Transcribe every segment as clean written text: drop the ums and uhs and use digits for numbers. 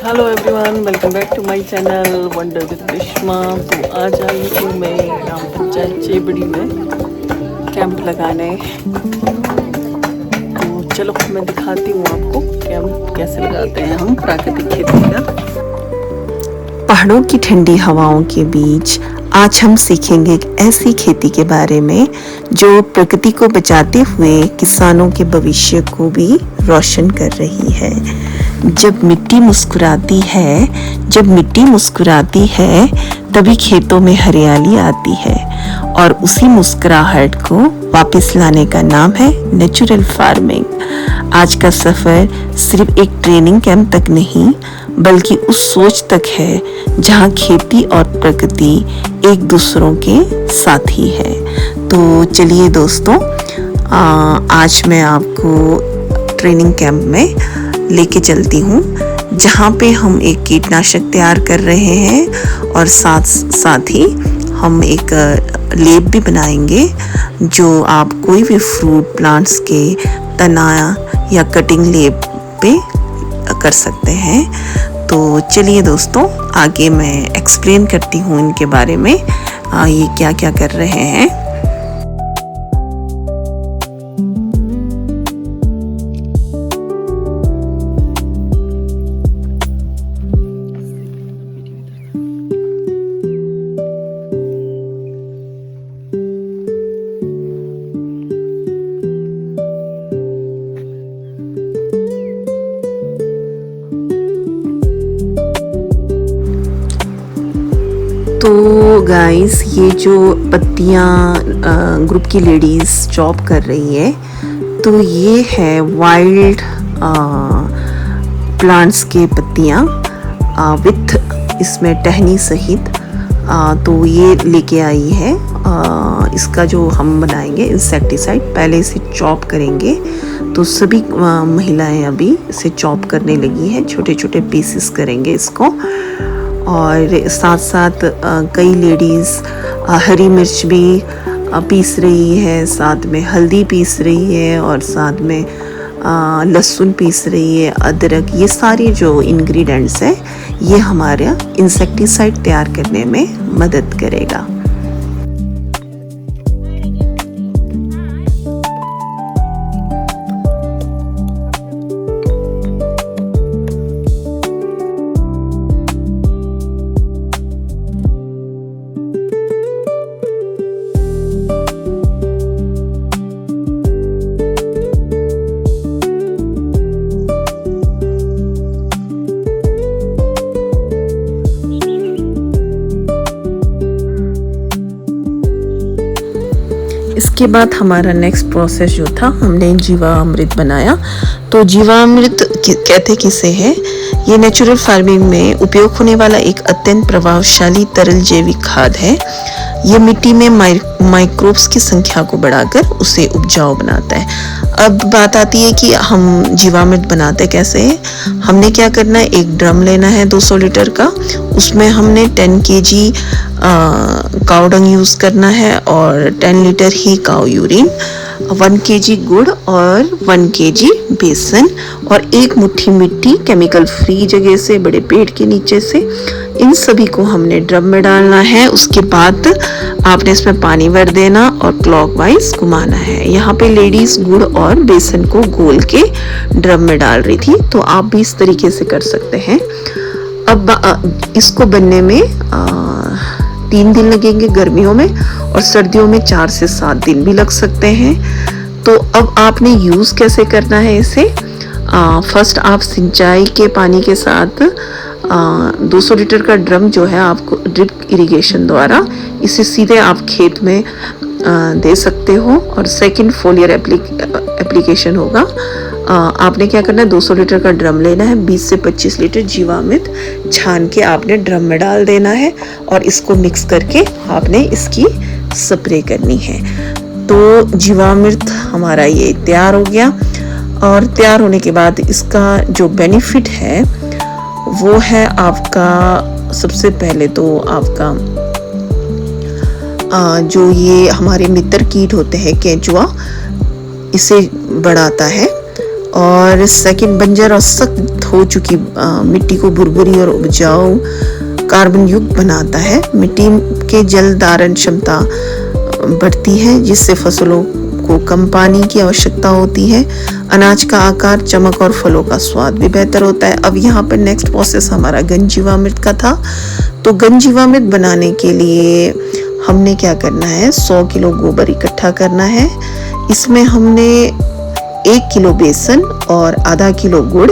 Hello everyone, welcome back to my channel wonder with Grishma. तो आज आई हूँ मैं ग्राम पंचायत चेबड़ी में कैंप लगाने। तो चलो मैं दिखाती हूँ आपको कैंप कैसे लगाते हैं हम प्राकृतिक खेती का। पहाड़ों की ठंडी हवाओं के बीच आज हम सीखेंगे एक ऐसी खेती के बारे में जो प्रकृति को बचाते हुए किसानों के भविष्य को भी रोशन कर रही है। जब मिट्टी मुस्कुराती है तभी खेतों में हरियाली आती है और उसी मुस्कुराहट को वापस लाने का नाम है नेचुरल फार्मिंग। आज का सफर सिर्फ एक ट्रेनिंग कैंप तक नहीं बल्कि उस सोच तक है जहां खेती और प्रकृति एक दूसरों के साथी है। तो चलिए दोस्तों, आज मैं आपको ट्रेनिंग कैंप में लेके चलती हूँ जहाँ पे हम एक कीटनाशक तैयार कर रहे हैं और साथ ही हम एक लेब भी बनाएंगे जो आप कोई भी फ्रूट प्लांट्स के तना या कटिंग लेब पे कर सकते हैं। तो चलिए दोस्तों, आगे मैं एक्सप्लेन करती हूँ इनके बारे में, ये क्या क्या कर रहे हैं। तो गाइस, ये जो पत्तियां ग्रुप की लेडीज चॉप कर रही है तो ये है वाइल्ड प्लांट्स के पत्तियां विथ इसमें टहनी सहित। तो ये लेके आई है। इसका जो हम बनाएंगे इंसेक्टिसाइड, पहले इसे चॉप करेंगे। तो सभी महिलाएं अभी इसे चॉप करने लगी हैं, छोटे छोटे पीसेस करेंगे इसको। और साथ साथ कई लेडीज़ हरी मिर्च भी पीस रही है, साथ में हल्दी पीस रही है और साथ में लहसुन पीस रही है, अदरक। ये सारे जो इंग्रेडिएंट्स हैं ये हमारा इंसेक्टिसाइड तैयार करने में मदद करेगा। इसके बाद हमारा नेक्स्ट प्रोसेस जो था, हमने जीवामृत बनाया। तो जीवामृत कहते किसे है? ये नेचुरल फार्मिंग में उपयोग होने वाला एक अत्यंत प्रभावशाली तरल जैविक खाद है। ये मिट्टी में माइक्रोब्स की संख्या को बढ़ाकर उसे उपजाऊ बनाता है। अब बात आती है कि हम जीवामृत बनाते कैसे हैं। हमने क्या करना है, एक ड्रम लेना है 200 लीटर का, उसमें हमने 10 kg काऊ डंग यूज़ करना है और 10 लीटर ही काऊ यूरिन, 1 kg गुड़ और 1 kg बेसन और एक मुट्ठी मिट्टी केमिकल फ्री जगह से, बड़े पेड़ के नीचे से। इन सभी को हमने ड्रम में डालना है। उसके बाद आपने इसमें पानी भर देना और क्लॉकवाइज घुमाना है। यहाँ पे लेडीज गुड़ और बेसन को घोल के ड्रम में डाल रही थी, तो आप भी इस तरीके से कर सकते हैं। अब इसको बनने में 3 दिन लगेंगे गर्मियों में, और सर्दियों में 4 से 7 दिन भी लग सकते हैं। तो अब आपने यूज़ कैसे करना है इसे? फर्स्ट आप सिंचाई के पानी के साथ 200 लीटर का ड्रम जो है आपको ड्रिप इरिगेशन द्वारा इसे सीधे आप खेत में दे सकते हो। और सेकंड फोलियर एप्लीकेशन होगा। आपने क्या करना है, 200 लीटर का ड्रम लेना है, 20 से 25 लीटर जीवामृत छान के आपने ड्रम में डाल देना है और इसको मिक्स करके आपने इसकी स्प्रे करनी है। तो जीवामृत हमारा ये तैयार हो गया। और तैयार होने के बाद इसका जो बेनिफिट है वो है आपका, सबसे पहले तो आपका जो ये हमारे मित्र कीट होते हैं केंचुआ, इसे बढ़ाता है और सेकंड बंजर और सख्त हो चुकी मिट्टी को भुरभुरी और उपजाऊ कार्बन युक्त बनाता है। मिट्टी के जल धारण क्षमता बढ़ती है जिससे फसलों को कम पानी की आवश्यकता होती है। अनाज का आकार, चमक और फलों का स्वाद भी बेहतर होता है। अब यहाँ पर नेक्स्ट प्रोसेस हमारा घन जीवामृत का था। तो घन जीवामृत बनाने के लिए हमने क्या करना है, 100 किलो गोबर इकट्ठा करना है। इसमें हमने 1 किलो बेसन और आधा किलो गुड़,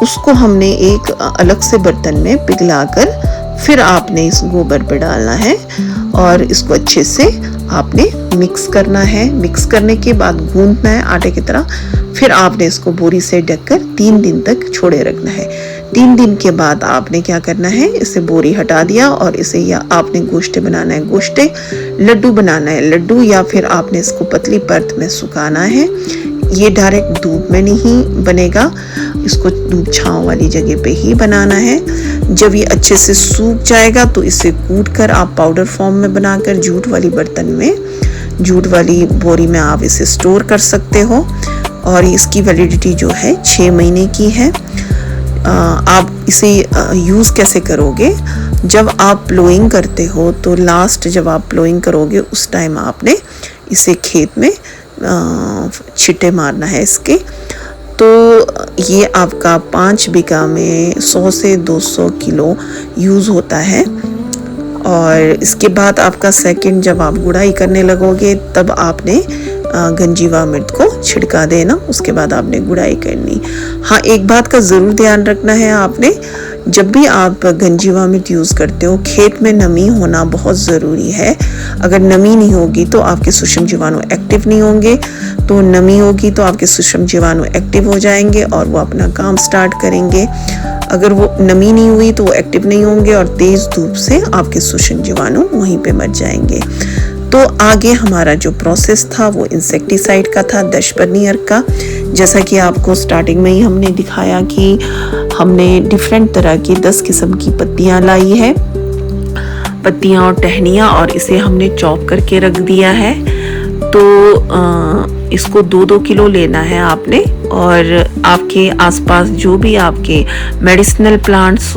उसको हमने एक अलग से बर्तन में पिघलाकर फिर आपने इस गोबर पे डालना है और इसको अच्छे से आपने मिक्स करना है। मिक्स करने के बाद गूंथना है आटे की तरह। फिर आपने इसको बोरी से ढककर 3 दिन तक छोड़े रखना है। 3 दिन के बाद आपने क्या करना है, इसे बोरी हटा दिया और इसे या आपने गोश्ते बनाना है, गोश्ते, लड्डू बनाना है, लड्डू, या फिर आपने इसको पतली परत में सुखाना है। ये डायरेक्ट धूप में नहीं बनेगा, इसको धूप छांव वाली जगह पे ही बनाना है। जब ये अच्छे से सूख जाएगा तो इसे कूट कर आप पाउडर फॉर्म में बनाकर जूट वाली बर्तन में, जूट वाली बोरी में आप इसे स्टोर कर सकते हो। और इसकी वैलिडिटी जो है 6 महीने की है। आप इसे यूज़ कैसे करोगे, जब आप प्लोइंग करते हो तो लास्ट जब आप प्लोइंग करोगे उस टाइम आपने इसे खेत में छिट्टे मारना है इसके। तो ये आपका 5 बीघा में 100 से 200 किलो यूज़ होता है। और इसके बाद आपका सेकंड जब आप गुड़ाई करने लगोगे तब आपने घन जीवामृत को छिड़का देना, उसके बाद आपने गुड़ाई करनी। हाँ, एक बात का ज़रूर ध्यान रखना है, आपने जब भी आप घन जीवामृत यूज़ करते हो खेत में नमी होना बहुत ज़रूरी है। अगर नमी नहीं होगी तो आपके सूक्ष्म जीवाणु एक्टिव नहीं होंगे, तो नमी होगी तो आपके सूक्ष्म जीवाणु एक्टिव हो जाएंगे और वो अपना काम स्टार्ट करेंगे। अगर वो नमी नहीं हुई तो वो एक्टिव नहीं होंगे और तेज़ धूप से आपके सूक्ष्म जीवाणु वहीं पे मर जाएंगे। तो आगे हमारा जो प्रोसेस था वो इंसेक्टिसाइड का था, दशपर्णी का। जैसा कि आपको स्टार्टिंग में ही हमने दिखाया कि हमने डिफरेंट तरह की 10 किस्म की पत्तियां लाई है, पत्तियां और टहनियां, और इसे हमने चॉप करके रख दिया है। तो इसको 2-2 किलो लेना है आपने। और आपके आसपास जो भी आपके मेडिसिनल प्लांट्स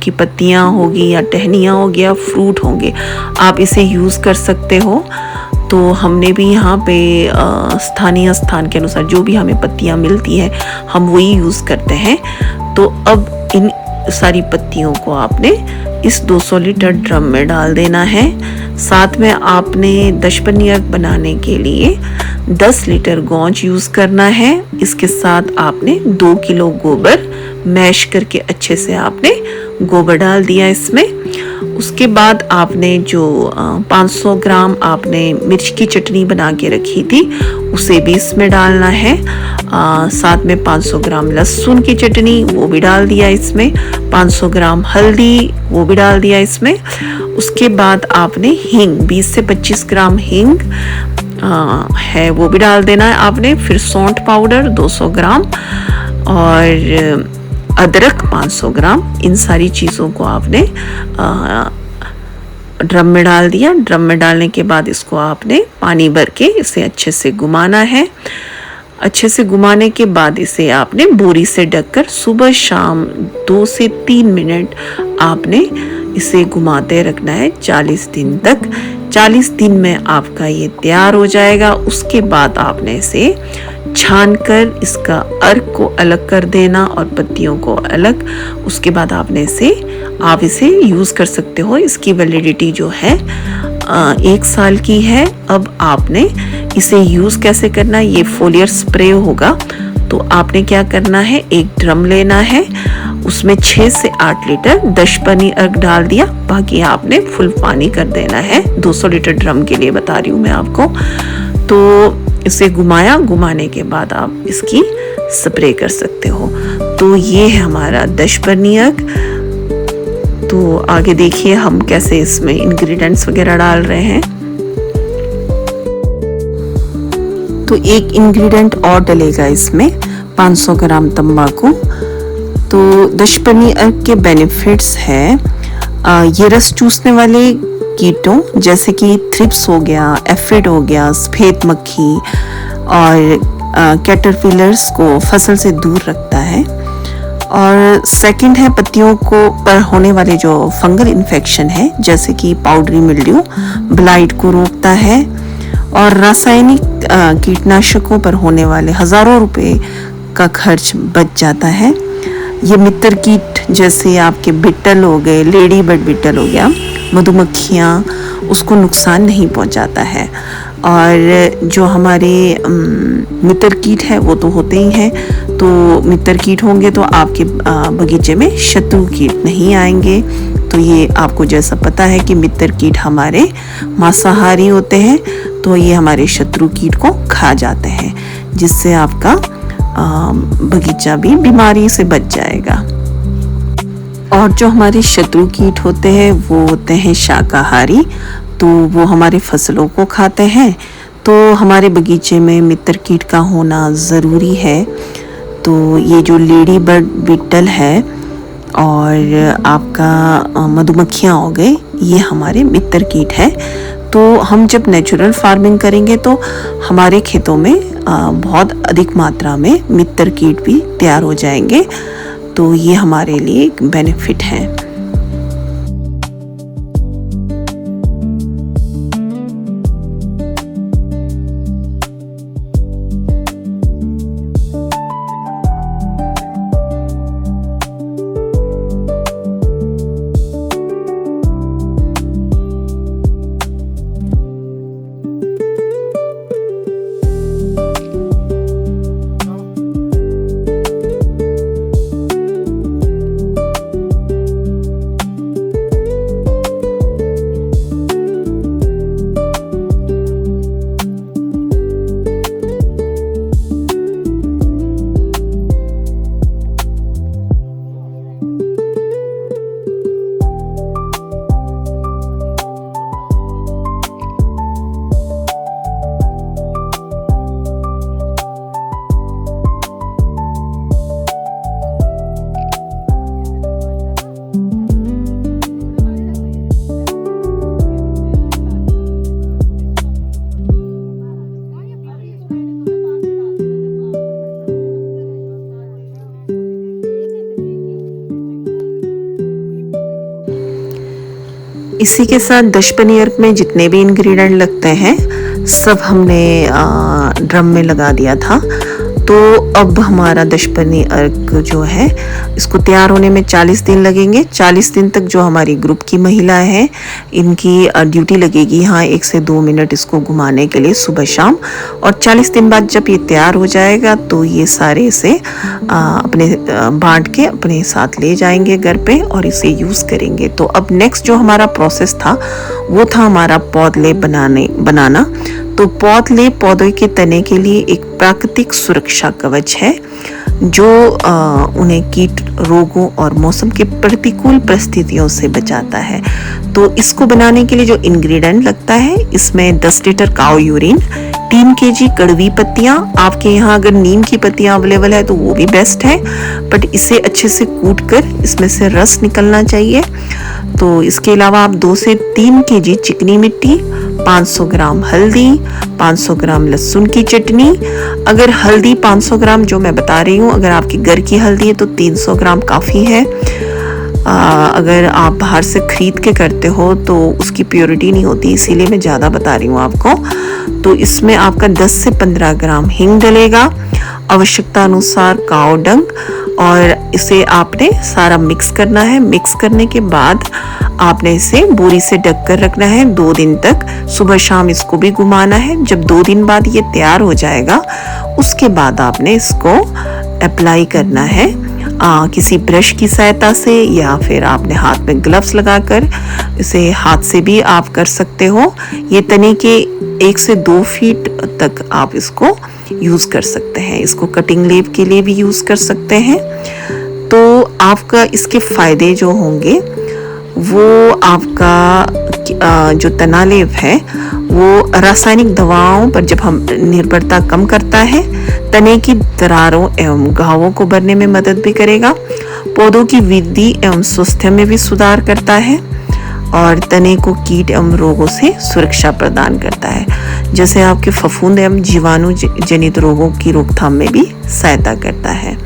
की पत्तियां होगी या टहनियां होगी या फ्रूट होंगे, आप इसे यूज़ कर सकते हो। तो हमने भी यहाँ पे स्थानीय स्थान के अनुसार जो भी हमें पत्तियां मिलती हैं हम वही यूज़ करते हैं। तो अब इन सारी पत्तियों को आपने इस 200 लीटर ड्रम में डाल देना है। साथ में आपने दशपर्णी बनाने के लिए 10 लीटर गौंज यूज़ करना है। इसके साथ आपने 2 किलो गोबर मैश करके अच्छे से आपने गोबर डाल दिया इसमें। उसके बाद आपने जो 500 ग्राम आपने मिर्च की चटनी बना के रखी थी उसे भी इसमें डालना है। साथ में 500 ग्राम लहसुन की चटनी वो भी डाल दिया इसमें, 500 ग्राम हल्दी वो भी डाल दिया इसमें। उसके बाद आपने हींग 20 से 25 ग्राम हींग है वो भी डाल देना है आपने। फिर सौंठ पाउडर 200 ग्राम और अदरक 500 ग्राम, इन सारी चीज़ों को आपने ड्रम में डाल दिया। ड्रम में डालने के बाद इसको आपने पानी भर के इसे अच्छे से घुमाना है। अच्छे से घुमाने के बाद इसे आपने बोरी से ढककर सुबह शाम 2 से 3 मिनट आपने इसे घुमाते रखना है 40 दिन तक। 40 दिन में आपका ये तैयार हो जाएगा। उसके बाद आपने इसे छान कर इसका अर्क को अलग कर देना और पत्तियों को अलग। उसके बाद आपने आप इसे यूज़ कर सकते हो। इसकी वैलिडिटी जो है 1 साल की है। अब आपने इसे यूज़ कैसे करना है, ये फोलियर स्प्रे होगा। तो आपने क्या करना है, एक ड्रम लेना है, उसमें 6 से 8 लीटर दशपर्णी अर्क डाल दिया, बाकी आपने फुल पानी कर देना है। 200 लीटर ड्रम के लिए बता रही हूँ मैं आपको। तो इसे घुमाया, घुमाने के बाद आप इसकी स्प्रे कर सकते हो। तो ये है हमारा दशपर्णी अर्क। तो आगे देखिए हम कैसे इसमें इंग्रेडिएंट्स वगैरह डाल रहे हैं। तो एक इंग्रेडिएंट और डलेगा इसमें, 500 ग्राम तंबाकू। तो दशपर्णी अर्क के बेनिफिट्स है, ये रस चूसने वाले कीटों जैसे कि थ्रिप्स हो गया, एफिड हो गया, सफेद मक्खी और कैटरपिलर्स को फसल से दूर रखता है। और सेकंड है पत्तियों को पर होने वाले जो फंगल इन्फेक्शन है जैसे कि पाउडरी मिल्ड्यू, ब्लाइट को रोकता है। और रासायनिक कीटनाशकों पर होने वाले हज़ारों रुपए का खर्च बच जाता है। ये मित्र कीट जैसे आपके बिट्टल हो गए, लेडी बर्ड बिट्टल हो गया, मधुमक्खियाँ, उसको नुकसान नहीं पहुंचाता है। और जो हमारे मित्र कीट है वो तो होते ही हैं, तो मित्र कीट होंगे तो आपके बगीचे में शत्रु कीट नहीं आएंगे। तो ये आपको जैसा पता है कि मित्र कीट हमारे मांसाहारी होते हैं, तो ये हमारे शत्रु कीट को खा जाते हैं, जिससे आपका बगीचा भी बीमारी से बच जाएगा। और जो हमारे शत्रु कीट होते हैं वो होते हैं शाकाहारी, तो वो हमारे फसलों को खाते हैं। तो हमारे बगीचे में मित्र कीट का होना ज़रूरी है। तो ये जो लेडी बर्ड बिट्टल है और आपका मधुमक्खियाँ हो गए, ये हमारे मित्र कीट है। तो हम जब नेचुरल फार्मिंग करेंगे तो हमारे खेतों में बहुत अधिक मात्रा में मित्र कीट भी तैयार हो जाएंगे। तो ये हमारे लिए एक बेनिफिट है। इसी के साथ दशपनी अर्क में जितने भी इंग्रेडिएंट लगते हैं सब हमने ड्रम में लगा दिया था। तो अब हमारा दशपनी अर्क जो है इसको तैयार होने में 40 दिन लगेंगे। 40 दिन तक जो हमारी ग्रुप की महिलाएं हैं इनकी ड्यूटी लगेगी यहाँ 1 से 2 मिनट इसको घुमाने के लिए सुबह शाम। और 40 दिन बाद जब ये तैयार हो जाएगा तो ये सारे इसे अपने बांट के अपने साथ ले जाएंगे घर पे और इसे यूज़ करेंगे। तो अब नेक्स्ट जो हमारा प्रोसेस था वो था हमारा पौधलेप बनाना। तो पौधलेप पौधे के तने के लिए एक प्राकृतिक सुरक्षा कवच है जो उन्हें कीट, रोगों और मौसम के प्रतिकूल परिस्थितियों से बचाता है। तो इसको बनाने के लिए जो इंग्रेडिएंट लगता है इसमें 10 लीटर काऊ यूरिन, 3 kg कड़वी पत्तियाँ, आपके यहाँ अगर नीम की पत्तियाँ अवेलेबल है तो वो भी बेस्ट है, बट इसे अच्छे से कूट कर इसमें से रस निकलना चाहिए। तो इसके अलावा आप 2 से 3 kg चिकनी मिट्टी, 500 ग्राम हल्दी, 500 ग्राम लहसुन की चटनी। अगर हल्दी 500 ग्राम जो मैं बता रही हूँ, अगर आपकी घर की हल्दी है तो 300 ग्राम काफ़ी है। अगर आप बाहर से खरीद के करते हो तो उसकी प्योरिटी नहीं होती, इसीलिए मैं ज़्यादा बता रही हूँ आपको। तो इसमें आपका 10 से 15 ग्राम हींग डलेगा, आवश्यकता अनुसार काऊ डंग, और इसे आपने सारा मिक्स करना है। मिक्स करने के बाद आपने इसे बोरी से ढक कर रखना है 2 दिन तक। सुबह शाम इसको भी घुमाना है। जब 2 दिन बाद ये तैयार हो जाएगा उसके बाद आपने इसको अप्लाई करना है किसी ब्रश की सहायता से, या फिर आपने हाथ में ग्लव्स लगाकर इसे हाथ से भी आप कर सकते हो। ये तने के 1 से 2 फीट तक आप इसको यूज़ कर सकते हैं। इसको कटिंग लेप के लिए भी यूज़ कर सकते हैं। तो आपका इसके फ़ायदे जो होंगे वो आपका जो तना लेप है वो रासायनिक दवाओं पर जब हम निर्भरता कम करता है, तने की दरारों एवं घावों को भरने में मदद भी करेगा, पौधों की वृद्धि एवं स्वास्थ्य में भी सुधार करता है, और तने को कीट एवं रोगों से सुरक्षा प्रदान करता है, जैसे आपके फफूंद एवं जीवाणु जनित रोगों की रोकथाम में भी सहायता करता है।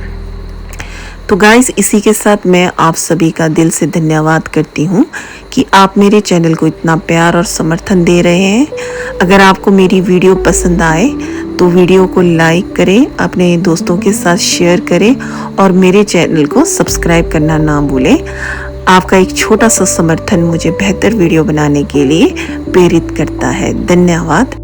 तो गाइस, इसी के साथ मैं आप सभी का दिल से धन्यवाद करती हूँ कि आप मेरे चैनल को इतना प्यार और समर्थन दे रहे हैं। अगर आपको मेरी वीडियो पसंद आए तो वीडियो को लाइक करें, अपने दोस्तों के साथ शेयर करें और मेरे चैनल को सब्सक्राइब करना ना भूलें। आपका एक छोटा सा समर्थन मुझे बेहतर वीडियो बनाने के लिए प्रेरित करता है। धन्यवाद।